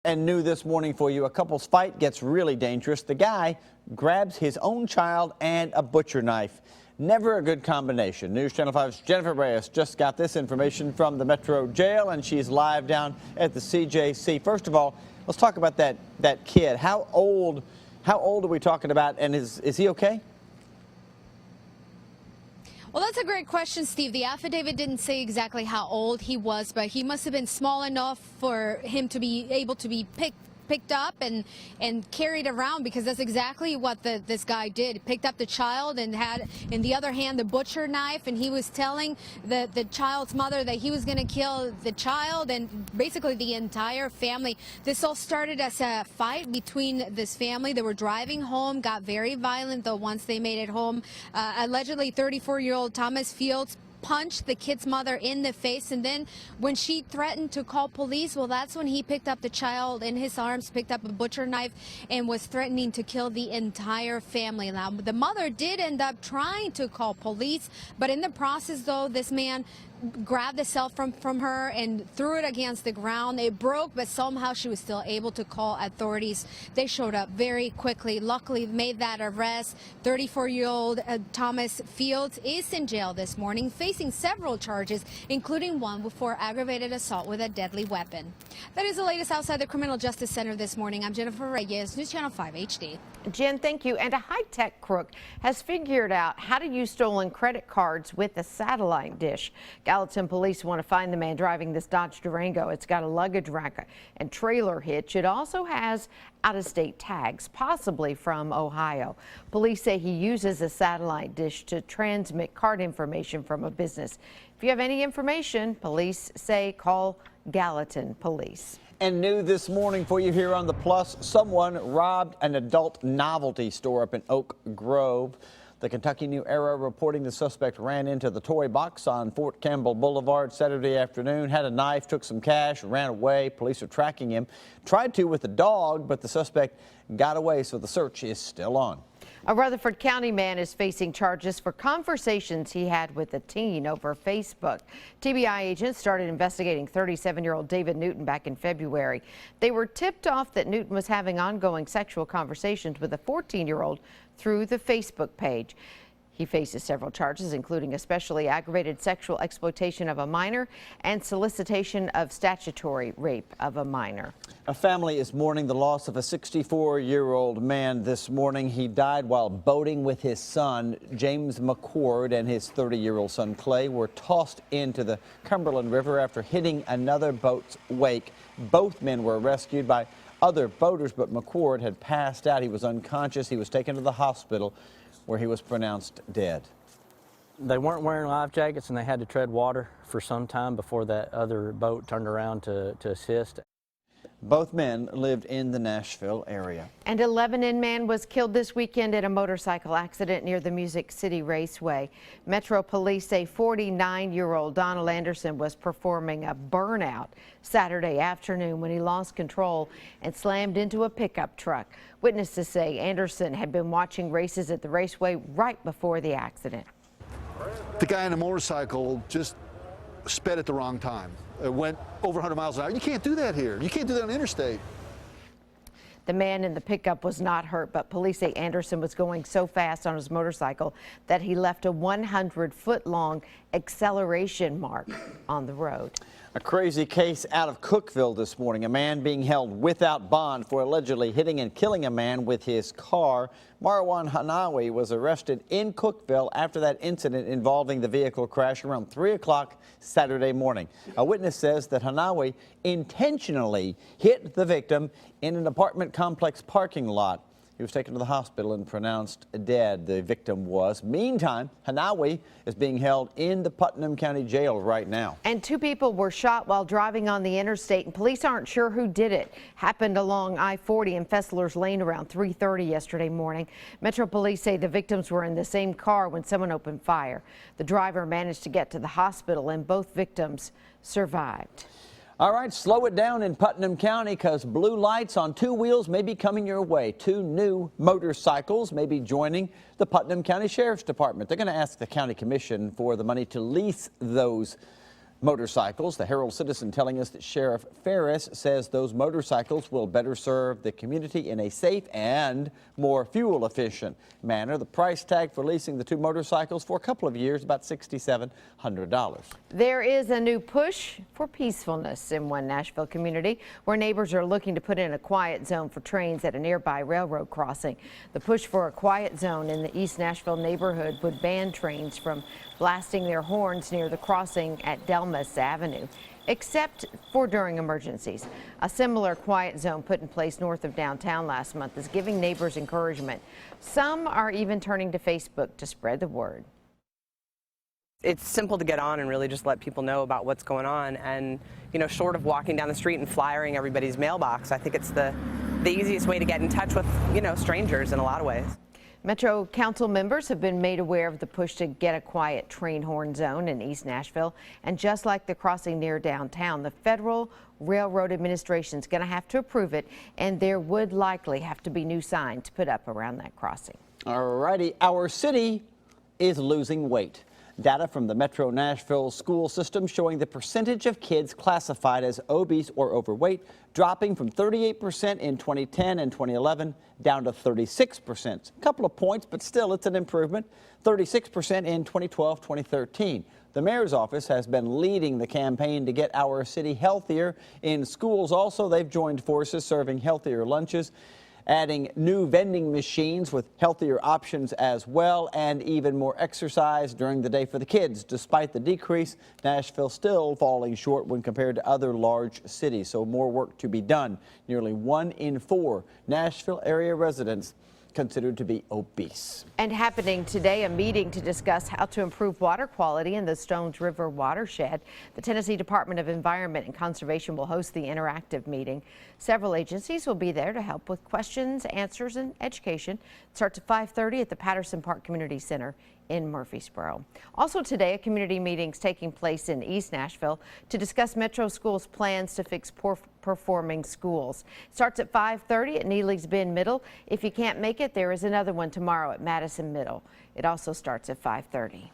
And new this morning for you, a couple's fight gets really dangerous. The guy grabs his own child and a butcher knife. Never a good combination. News Channel 5's Jennifer Reyes just got this information from the Metro Jail, and she's live down at the CJC. First of all, let's talk about that kid. How old are we talking about, and is he okay? Well, that's a great question, Steve. The affidavit didn't say exactly how old he was, but he must have been small enough for him to be able to be picked up and carried around, because that's exactly what this guy did. He picked up the child and had in the other hand the butcher knife, and he was telling the child's mother that he was going to kill the child and basically the entire family. This all started as a fight between this family. They were driving home, got very violent though once they made it home. Allegedly 34-year-old Thomas Fields punched the kid's mother in the face, and then when she threatened to call police, well, that's when he picked up the child in his arms, picked up a butcher knife, and was threatening to kill the entire family. Now, the mother did end up trying to call police, but in the process, though, this man grabbed the cell phone from her and threw it against the ground. It broke, but somehow she was still able to call authorities. They showed up very quickly. Luckily, made that arrest. 34-year-old Thomas Fields is in jail this morning, facing several charges, including one for aggravated assault with a deadly weapon. That is the latest outside the Criminal Justice Center this morning. I'm Jennifer Reyes, News Channel 5 HD. Jen, thank you. And a high-tech crook has figured out how to use stolen credit cards with a satellite dish. Gallatin police want to find the man driving this Dodge Durango. It's got a luggage rack and trailer hitch. It also has out-of-state tags, possibly from Ohio. Police say he uses a satellite dish to transmit card information from a business. If you have any information, police say call Gallatin Police. And new this morning for you here on The Plus, someone robbed an adult novelty store up in Oak Grove. The Kentucky New Era reporting the suspect ran into the toy box on Fort Campbell Boulevard Saturday afternoon, had a knife, took some cash, ran away. Police are tracking him. Tried to with the dog, but the suspect got away, so the search is still on. A Rutherford County man is facing charges for conversations he had with a teen over Facebook. TBI agents started investigating 37-year-old David Newton back in February. They were tipped off that Newton was having ongoing sexual conversations with a 14-year-old through the Facebook page. He faces several charges, including especially aggravated sexual exploitation of a minor and solicitation of statutory rape of a minor. A family is mourning the loss of a 64-year-old man this morning. He died while boating with his son. James McCord and his 30-year-old son Clay were tossed into the Cumberland River after hitting another boat's wake. Both men were rescued by other boaters, but McCord had passed out. He was unconscious. He was taken to the hospital, where he was pronounced dead. They weren't wearing life jackets, and they had to tread water for some time before that other boat turned around to assist. Both men lived in the Nashville area. And a Lebanon man was killed this weekend in a motorcycle accident near the Music City Raceway. Metro police say 49-year-old Donald Anderson was performing a burnout Saturday afternoon when he lost control and slammed into a pickup truck. Witnesses say Anderson had been watching races at the raceway right before the accident. The guy on the motorcycle just sped at the wrong time. It went over 100 miles an hour. You can't do that here. You can't do that on the interstate. The man in the pickup was not hurt, but police say Anderson was going so fast on his motorcycle that he left a 100-foot-long acceleration mark on the road. A crazy case out of Cookeville this morning. A man being held without bond for allegedly hitting and killing a man with his car. Marwan Hanawi was arrested in Cookeville after that incident involving the vehicle crash around 3 o'clock Saturday morning. A witness says that Hanawi intentionally hit the victim in an apartment complex parking lot. He was taken to the hospital and pronounced dead. The victim was. Meantime, Hanawi is being held in the Putnam County Jail right now. And 2 people were shot while driving on the interstate, and police aren't sure who did it. Happened along I-40 in Fessler's Lane around 3:30 yesterday morning. Metro police say the victims were in the same car when someone opened fire. The driver managed to get to the hospital, and both victims survived. All right, slow it down in Putnam County, because blue lights on 2 wheels may be coming your way. 2 new motorcycles may be joining the Putnam County Sheriff's Department. They're going to ask the county commission for the money to lease those Motorcycles. The Herald Citizen telling us that Sheriff Ferris says those motorcycles will better serve the community in a safe and more fuel-efficient manner. The price tag for leasing the two motorcycles for a couple of years, about $6,700. There is a new push for peacefulness in one Nashville community where neighbors are looking to put in a quiet zone for trains at a nearby railroad crossing. The push for a quiet zone in the East Nashville neighborhood would ban trains from blasting their horns near the crossing at Delmas Avenue, except for during emergencies. A similar quiet zone put in place north of downtown last month is giving neighbors encouragement. Some are even turning to Facebook to spread the word. It's simple to get on and really just let people know about what's going on, and short of walking down the street and flyering everybody's mailbox, I think it's the easiest way to get in touch with strangers in a lot of ways. Metro Council members have been made aware of the push to get a quiet train horn zone in East Nashville. And just like the crossing near downtown, the Federal Railroad Administration is going to have to approve it, and there would likely have to be new signs put up around that crossing. All righty, our city is losing weight. Data from the Metro Nashville school system showing the percentage of kids classified as obese or overweight dropping from 38% in 2010 and 2011 down to 36%. A couple of points, but still it's an improvement. 36% in 2012-2013. The mayor's office has been leading the campaign to get our city healthier. In schools also, they've joined forces serving healthier lunches, adding new vending machines with healthier options as well, and even more exercise during the day for the kids. Despite the decrease, Nashville still falling short when compared to other large cities, so more work to be done. Nearly 1 in 4 Nashville area residents considered to be obese. And happening today, a meeting to discuss how to improve water quality in the Stones River watershed. The Tennessee Department of Environment and Conservation will host the interactive meeting. Several agencies will be there to help with questions, answers, and education. It starts at 5:30 at the Patterson Park Community Center in Murfreesboro. Also today, a community meeting is taking place in East Nashville to discuss Metro Schools' plans to fix poor performing schools. It starts at 5:30 at Neely's Bend Middle. If you can't make it, there is another one tomorrow at Madison Middle. It also starts at 5:30.